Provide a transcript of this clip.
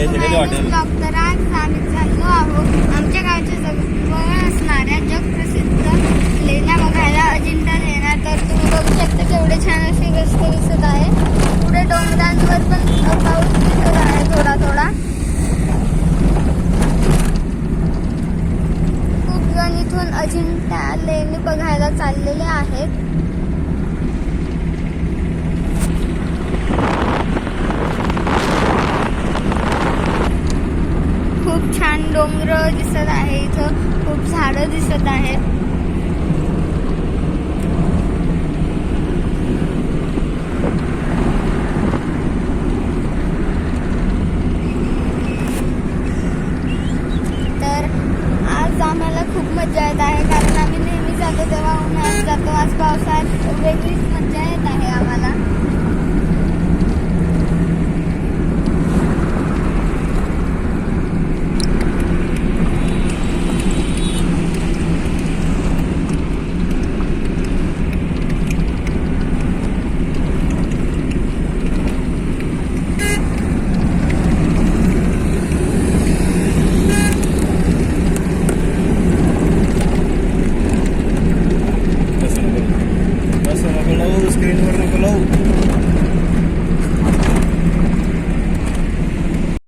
Blog. तर आज आम्ही चाललो आहोत आमच्या गावच्या जवळ असणाऱ्या जगप्रसिद्ध लेण्या बघायला, अजिंठा लेण्या. तर तुम्ही बघू शकता केवढे छान असे रस्ते दिसत आहे. पुढे डोंगरांवर पण पाऊस दिसत आहे थोडा थोडा. खूप जण इथून अजिंठा लेणी बघायला चाललेले आहेत. खूप छान डोंगर दिसत आहे, इथं खूप झाडं दिसत आहेत.